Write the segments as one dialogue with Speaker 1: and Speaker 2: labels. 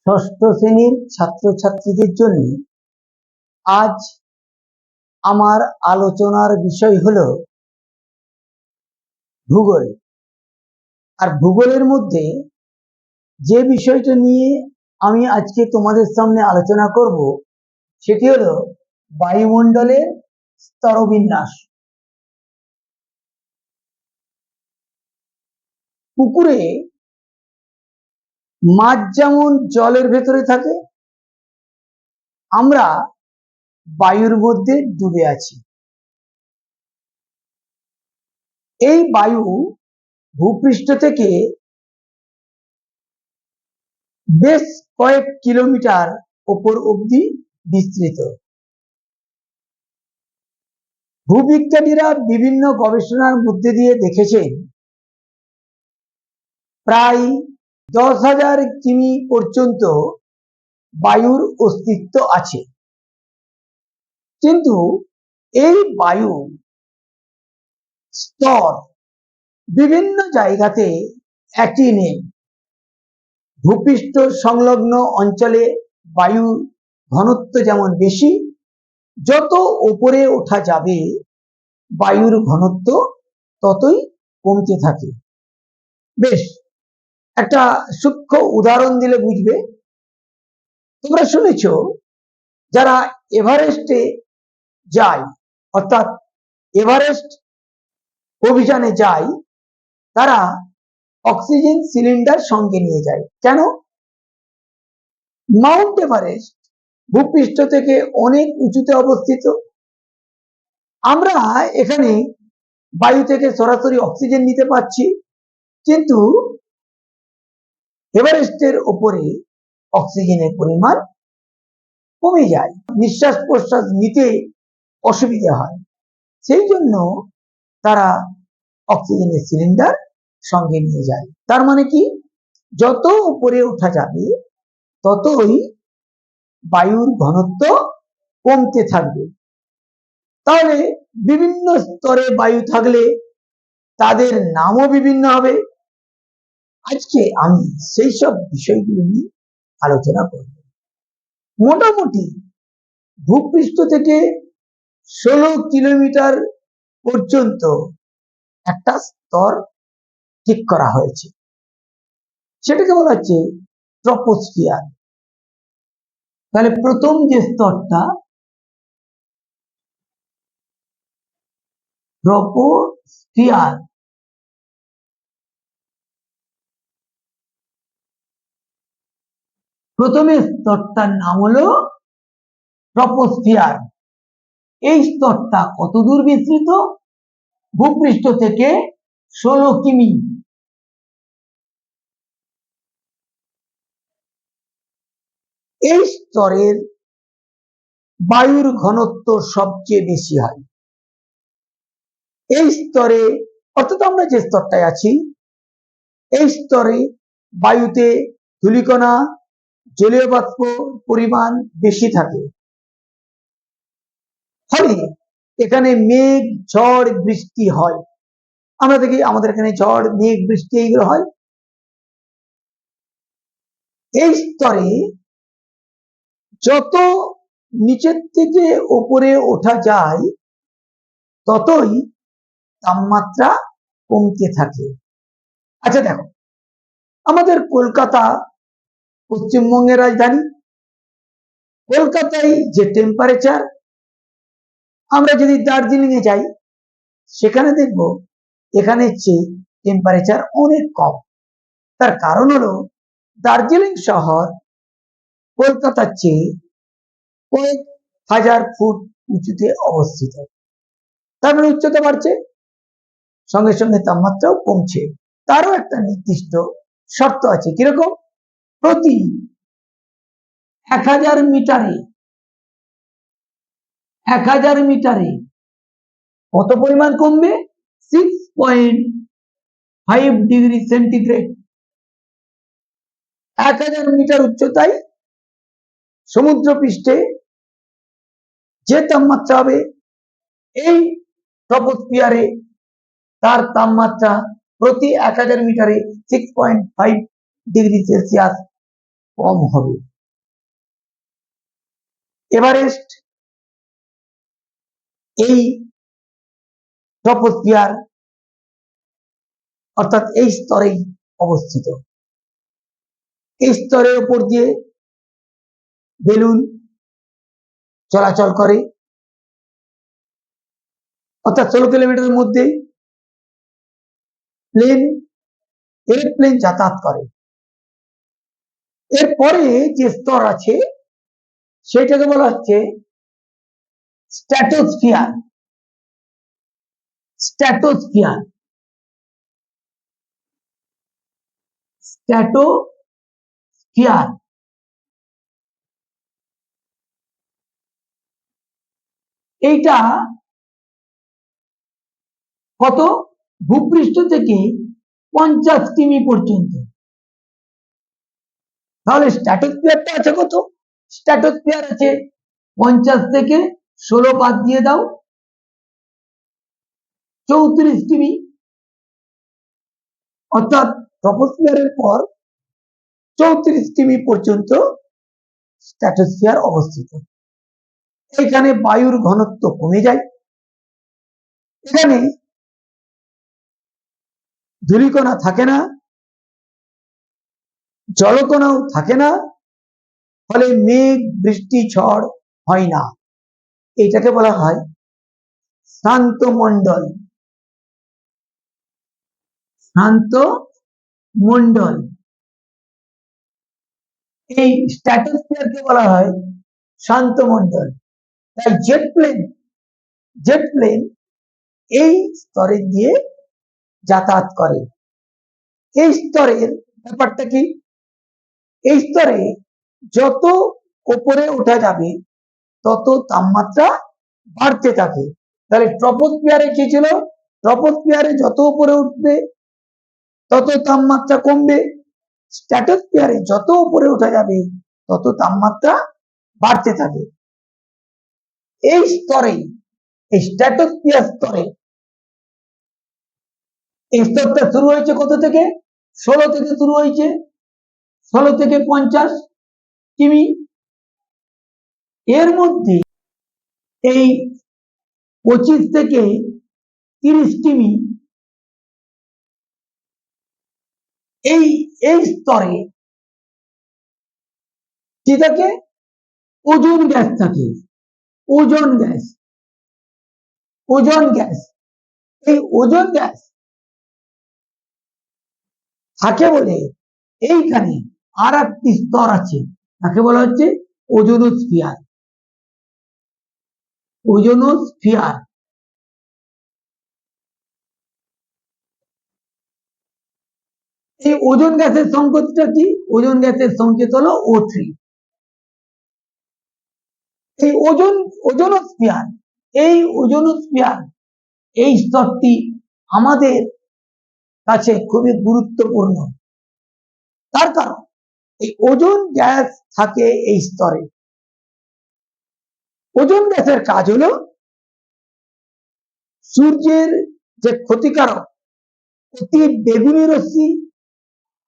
Speaker 1: ষষ্ঠ শ্রেণীর ছাত্রছাত্রীদের জন্য আজ আমার আলোচনার বিষয় হলো ভূগোল। আর ভূগোলের মধ্যে যে বিষয়টা নিয়ে আমি আজকে তোমাদের সামনে আলোচনা করব সেটি হলো বায়ুমণ্ডলের স্তরবিন্যাস। পুকুরে মাছ যেমন জলের ভেতরে থাকে, আমরা বায়ুর মধ্যে ডুবে আছি। এই বায়ু ভূপৃষ্ঠ থেকে বেশ কয়েক কিলোমিটার উপর অবধি বিস্তৃত। ভূবিজ্ঞানীরা বিভিন্ন গবেষণার মধ্যে দিয়ে দেখেছেন প্রায় 10,000 কিমি পর্যন্ত বায়ুর অস্তিত্ব আছে। কিন্তু এই বায়ু স্তর বিভিন্ন জায়গাতে একই নেই। ভূপৃষ্ঠ সংলগ্ন অঞ্চলে বায়ুর ঘনত্ব যেমন বেশি, যত উপরে ওঠা যাবে বায়ুর ঘনত্ব ততই কমতে থাকে। বেশ, একটা সূক্ষ্ম উদাহরণ দিলে বুঝবে। তোমরা শুনেছ যারা এভারেস্টে যায়, অর্থাৎ এভারেস্ট অভিযানে যায়, তারা অক্সিজেন সিলিন্ডার সঙ্গে নিয়ে যায়। কেন? মাউন্ট এভারেস্ট ভূপৃষ্ঠ থেকে অনেক উঁচুতে অবস্থিত। আমরা এখানে বায়ু থেকে সরাসরি অক্সিজেন নিতে পারছি, কিন্তু এভারেস্টের উপরে অক্সিজেনের পরিমাণ কমে যায়, নিঃশ্বাস প্রশ্বাস নিতে অসুবিধা হয়। সেই জন্য তারা অক্সিজেনের সিলিন্ডার সঙ্গে নিয়ে যায়। তার মানে কি, যত উপরে ওঠা যাবে ততই বায়ুর ঘনত্ব কমতে থাকবে। তাহলে বিভিন্ন স্তরে বায়ু থাকলে তাদের নামও বিভিন্ন হবে। আজকে আমি সেই সব বিষয়গুলো নিয়ে আলোচনা করব। মোটামুটি ভূপৃষ্ঠ থেকে 16 কিলোমিটার পর্যন্ত একটা স্তর ঠিক করা হয়েছে, সেটাকে বলা হচ্ছে ট্রপোস্ফিয়ার। তাহলে প্রথম যে স্তরটা ট্রপোস্ফিয়ার, প্রথমে স্তরটার নাম হলো ট্রপোস্ফিয়ার। এই স্তরটা কত দূর বিস্তৃত? ভূপৃষ্ঠ থেকে 16 কিমি। এই স্তরের বায়ুর ঘনত্ব সবচেয়ে বেশি হয়। এই স্তরে, অর্থাৎ আমরা যে স্তরটায় আছি, এই স্তরে বায়ুতে ধূলিকণা, জলীয় বাষ্প পরিমাণ বেশি থাকে। ফলে এখানে মেঘ, ঝড়, বৃষ্টি হয়। আমরা দেখি আমাদের এখানে ঝড়, মেঘ, বৃষ্টি এইগুলো হয়। এই স্তরে যত নিচের থেকে উপরে ওঠা যায় ততই তাপমাত্রা কমতে থাকে। আচ্ছা দেখো, আমাদের কলকাতা পশ্চিমবঙ্গের রাজধানী। কলকাতায় যে টেম্পারেচার, আমরা যদি দার্জিলিং এ যাই সেখানে দেখব এখানে চেয়ে টেম্পারেচার অনেক কম। তার কারণ হলো দার্জিলিং শহর কলকাতার চেয়ে কয়েক হাজার ফুট উঁচুতে অবস্থিত। তার মানে উচ্চতা বাড়ছে, সঙ্গে সঙ্গে তাপমাত্রাও কমছে। তারও একটা নির্দিষ্ট শর্ত আছে। কিরকম? প্রতি 1000 মিটারে কত পরিমাণ কমবে? 6.5 ডিগ্রি সেন্টিগ্রেড। 1000 মিটার উচ্চতায় সমুদ্র পৃষ্ঠে যে তাপমাত্রা হবে, এই ট্রপোস্ফিয়ারে তার তাপমাত্রা প্রতি 1000 মিটারে 6.5 ডিগ্রি সেলসিয়াস কম হবে। এভারেস্ট এই ট্রপোস্ফিয়ার অর্থাৎ এই স্তরেই অবস্থিত। এই স্তরের উপর দিয়ে বেলুন চলাচল করে, অর্থাৎ 16 কিলোমিটারের মধ্যে এরোপ্লেন যাতায়াত করে। এরপরে যে স্তর আছে সেটাকে বলা হচ্ছে স্ট্র্যাটোস্ফিয়ার। স্ট্র্যাটোস্ফিয়ার স্ট্র্যাটোস্ফিয়ার এইটা কত? ভূপৃষ্ঠ থেকে 50 কিমি পর্যন্ত। তাহলে স্ট্র্যাটোস্ফিয়ারটা আছে কত? স্ট্র্যাটোস্ফিয়ার আছে 50 থেকে 16 বাদ দিয়ে দাও, 34 কিমি। অর্থাৎ ট্রপোস্ফিয়ারের পর 34 কিমি পর্যন্ত স্ট্র্যাটোস্ফিয়ার অবস্থিত। এখানে বায়ুর ঘনত্ব কমে যায়, এখানে ধূলিকণা থাকে না, জলকণাও থাকে না, ফলে মেঘ বৃষ্টি ঝড় হয় না। এটাকে বলা হয় শান্ত মণ্ডল। শান্ত মণ্ডল। এই স্ট্র্যাটোস্ফিয়ারকে বলা হয় শান্ত মণ্ডল। তাই জেট প্লেন এই স্তরে দিয়ে যাতায়াত করে। এই স্তরের ব্যাপারটা কি? এই স্তরে যত উপরে ওঠা যাবে তত তাপমাত্রা বাড়তে থাকে। তাহলে ট্রপোস্ফিয়ারে কি ছিল? ট্রপোস্ফিয়ারে যত উপরে উঠবে তত তাপমাত্রা কমবে, স্ট্র্যাটোস্ফিয়ারে যত উপরে ওঠা যাবে তত তাপমাত্রা বাড়তে থাকে। এই স্তরে, এই স্ট্র্যাটোস্ফিয়ার স্তরে, এই স্তরটা শুরু হয়েছে কত থেকে? 16 থেকে শুরু হয়েছে, 16 থেকে 50 কিমি। এর মধ্যে এই 25 থেকে 30 কিমি এই স্তরে কি থাকে? ওজোন গ্যাস থাকে। Ozone gas. এই ওজোন গ্যাস থাকে বলে এইখানে আর একটি স্তর আছে, তাকে বলা হচ্ছে ওজোনোস্ফিয়ার। ওজোনোস্ফিয়ার। এই ওজোন গ্যাসের সংকেতটা কি? ওজোন গ্যাসের সংকেত হলো O3। এই ওজোনোস্ফিয়ার, এই ওজোনোস্ফিয়ার এই স্তরটি আমাদের কাছে খুবই গুরুত্বপূর্ণ। তার কারণ এই ওজোন গ্যাস থাকে এই স্তরে। ওজোন গ্যাসের কাজ হলো সূর্যের যে ক্ষতিকারক অতি বেগুনি রশ্মি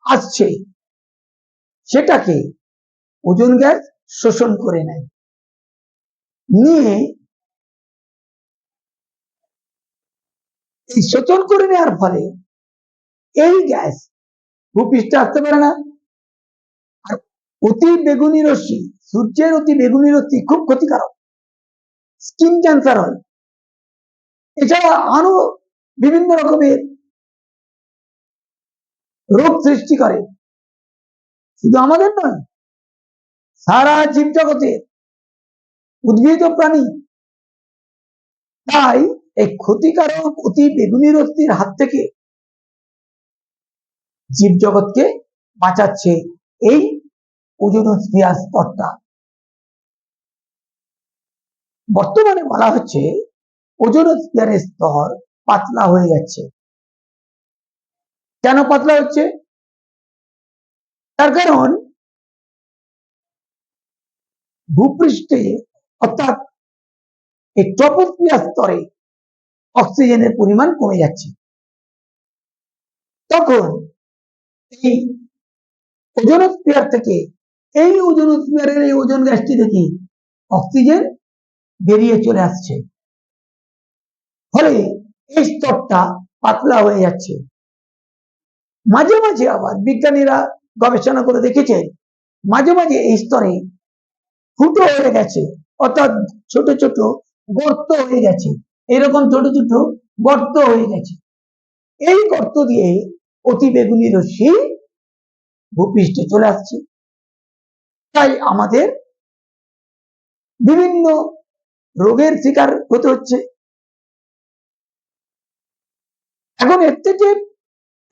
Speaker 1: আসছে সেটাকে ওজোন গ্যাস শোষণ করে নেয়, নিয়ে এই শোষণ করে নেওয়ার ফলে এই গ্যাস ভূপৃষ্ঠে আসতে পারে না। আর অতি বেগুনি রশ্মি, সূর্যের অতি বেগুনি রশ্মি খুব ক্ষতিকারক, স্কিন ক্যান্সার হয়, এছাড়া আরো বিভিন্ন রকমের রোগ সৃষ্টি করে। শুধু আমাদের নয়, সারা জীবজগতের উদ্ভিদ ও প্রাণী। তাই এই ক্ষতিকারক অতি বেগুনি রশ্মির হাত থেকে জীবজগৎকে বাঁচাচ্ছে এই ওজোনোস্ফিয়ার স্তরটা। বর্তমানে বলা হচ্ছে ওজোনোস্ফিয়ারের স্তর পাতলা হয়ে যাচ্ছে। কেন পাতলা হচ্ছে? তার কারণ ভূপৃষ্ঠে অর্থাৎ এই ট্রপোস্ফিয়ার স্তরে অক্সিজেনের পরিমাণ কমে যাচ্ছে। তখন এই ওজোনোস্ফিয়ার থেকে এই ওজোনোস্ফিয়ারের এই ওজোন গ্যাসটি থেকে অক্সিজেন বেরিয়ে চলে আসছে, ফলে এই স্তরটা পাতলা হয়ে যাচ্ছে। মাঝে মাঝে আবার বিজ্ঞানীরা গবেষণা করে দেখেছেন মাঝে মাঝে এই স্তরে ফুটো হয়ে গেছে, অর্থাৎ ছোট ছোট গর্ত হয়ে গেছে, এরকম ছোট ছোট গর্ত হয়ে গেছে। এই গর্ত দিয়ে অতি বেগুনি রশ্মি ভূপৃষ্ঠে চলে আসছে, তাই আমাদের বিভিন্ন রোগের শিকার হতে হচ্ছে। এখন এর থেকে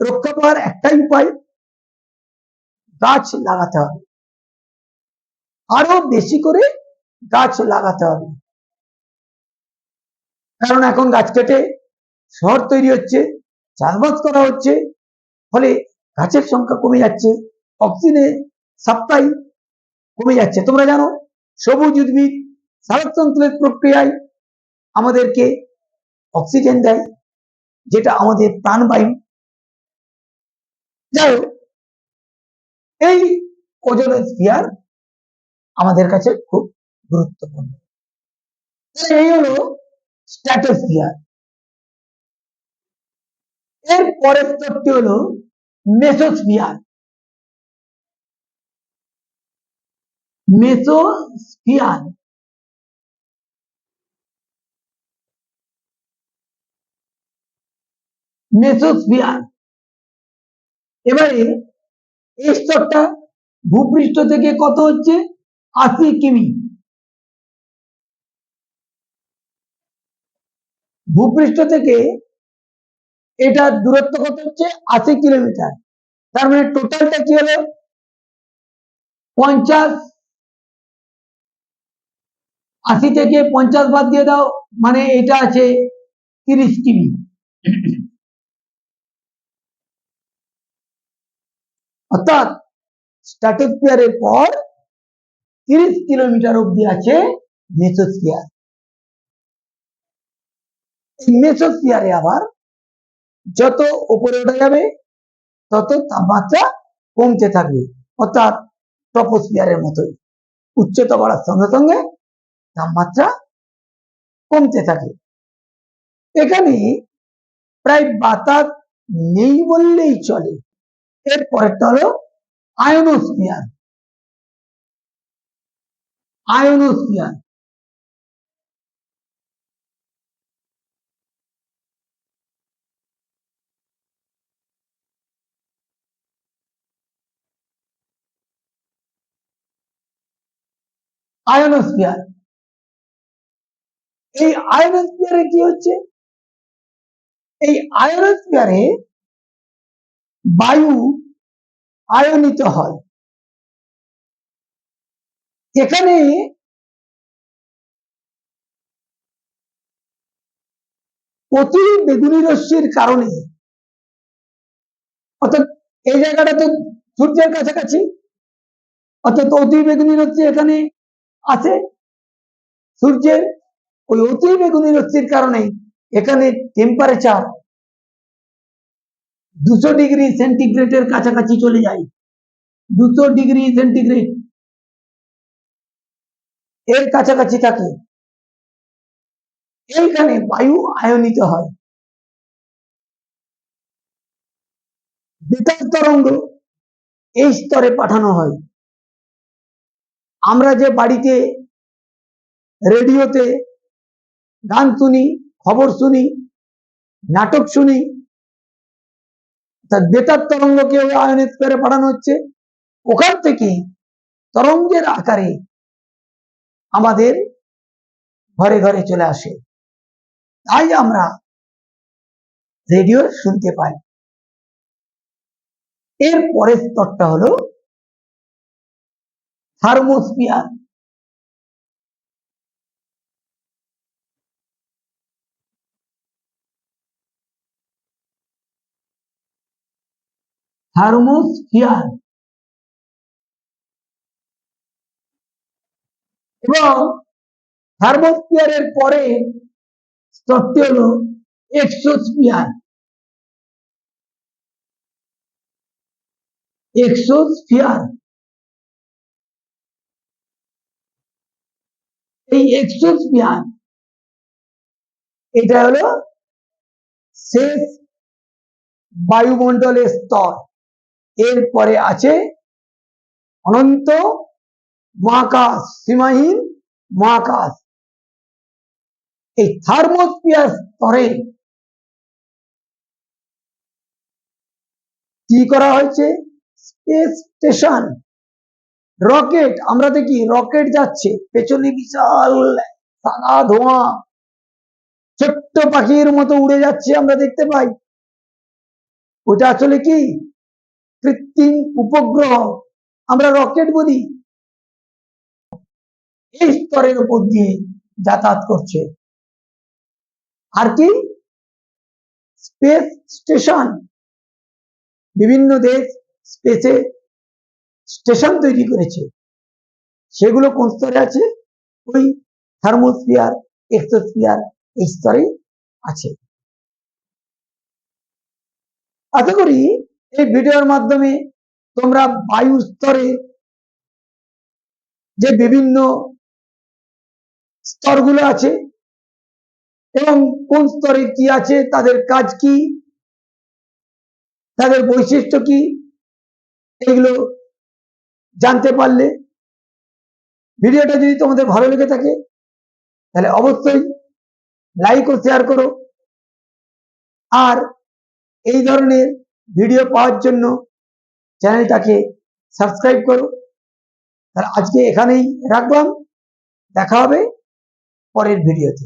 Speaker 1: রক্ষা পাওয়ার একটাই উপায়, গাছ লাগাতে হবে, আরো বেশি করে গাছ লাগাতে হবে। কারণ এখন গাছ কেটে শহর তৈরি হচ্ছে, চাষবাস করা হচ্ছে, ফলে গাছের সংখ্যা কমে যাচ্ছে, অক্সিজেনের সাপ্লাই কমে যাচ্ছে। তোমরা জানো সবুজ উদ্ভিদ সালোকসংশ্লেষ প্রক্রিয়ায় আমাদেরকে অক্সিজেন দেয়, যেটা আমাদের প্রাণবায়ু। যাই হোক, এই ওজোনোস্ফিয়ার আমাদের কাছে খুব গুরুত্বপূর্ণ। এই হলো স্ট্র্যাটোস্ফিয়ার। এর পরের স্তরটি হলো মেসোস্ফিয়ার। মেসোস্ফিয়ার মেসোস্ফিয়ার এবারে এই স্তরটা ভূপৃষ্ঠ থেকে কত হচ্ছে 80 কিমি, ভূপৃষ্ঠ থেকে এটার দূরত্ব কত হচ্ছে 80 কিলোমিটার। তার মানে টোটালটা কি হলো 50, 80 থেকে 50 বাদ দিয়ে দাও, মানে এটা আছে 30 কিমি। অর্থাৎ স্ট্র্যাটোস্ফিয়ারের পর 30 কিলোমিটার অব্দি আছে মেসোস্ফিয়ার। এই মেসোস্ফিয়ারে আবার যত উপরে ওঠা যাবে তত তাপমাত্রা কমতে থাকবে, অর্থাৎ ট্রপোস্ফিয়ারের মতোই উচ্চতা বাড়ার সঙ্গে সঙ্গে তাপমাত্রা কমতে থাকে। এখানে প্রায় বাতাস নেই বললেই চলে। এর পরেরটা হলো আয়োনোস্ফিয়ার। আয়োনোস্ফিয়ার আয়োনোস্ফিয়ার এই আয়োনোস্ফিয়ারে কি হচ্ছে, এই আয়োনোস্ফিয়ারে বায়ু আয়নিত হয়। এখানে অতি বেগুনি রশ্মির কারণে, অর্থাৎ এই জায়গাটা তো সূর্যের কাছাকাছি, অর্থাৎ অতি বেগুনি রশ্মি এখানে আছে। সূর্যের ওই অতি বেগুনি রশ্মির কারণে এখানে টেম্পারেচার 200 ডিগ্রি সেন্টিগ্রেডের কাছাকাছি চলে যায়। 200 ডিগ্রি সেন্টিগ্রেড এর কাছাকাছি থাকে, এইখানে বায়ু আয়নিত হয়। বেতার তরঙ্গ এই স্তরে পাঠানো হয়। আমরা যে বাড়িতে রেডিওতে গান শুনি, খবর শুনি, নাটক শুনি, তার বেতার তরঙ্গকে আয়নিত করে পাঠানো হচ্ছে। ওখান থেকে তরঙ্গের আকারে আমাদের ঘরে ঘরে চলে আসে, তাই আমরা রেডিও শুনতে পাই। এর পরের স্তরটা হলো থার্মোস্ফিয়ার। থার্মোস্ফিয়ার এবং থার্মোস্ফিয়ারের পরে স্তরটি হলো এক্সোস্ফিয়ার। এক্সোস্ফিয়ার এই এক্সোস্ফিয়ার এটা হলো শেষ বায়ুমণ্ডলের স্তর। এরপরে আছে অনন্ত মহাকাশ, সীমাহীন মহাকাশ। এই থার্মোস্ফিয়ার স্তরে কি করা হয়েছে? Space station, rocket. আমরা দেখি রকেট যাচ্ছে, পেছনে বিশাল সাদা ধোঁয়া, ছোট্ট পাখির মতো উড়ে যাচ্ছে, আমরা দেখতে পাই। ওটা আসলে কি? কৃত্রিম উপগ্রহ, আমরা রকেট বলি। এই স্তরের উপর দিয়ে যাতায়াত করছে। আর কি? Space station. বিভিন্ন দেশ স্পেসে স্টেশন তৈরি করেছে। সেগুলো কোন স্তরে আছে? ওই থার্মোস্ফিয়ার, এক্সোস্ফিয়ার এই স্তরে আছে। আশা করি এই ভিডিওর মাধ্যমে তোমরা বায়ু স্তরে যে বিভিন্ন স্তরগুলো আছে এবং কোন স্তরে কি আছে, তাদের কাজ কি, তাদের বৈশিষ্ট্য কি, এগুলো জানতে পারলে। ভিডিওটা যদি তোমাদের ভালো লেগে থাকে তাহলে অবশ্যই লাইক ও শেয়ার করো। আর এই ধরনের ভিডিও পাওয়ার জন্য চ্যানেলটাকে সাবস্ক্রাইব করো। তাহলে আজকে এখানেই রাখলাম, দেখা হবে পরের ভিডিওতে।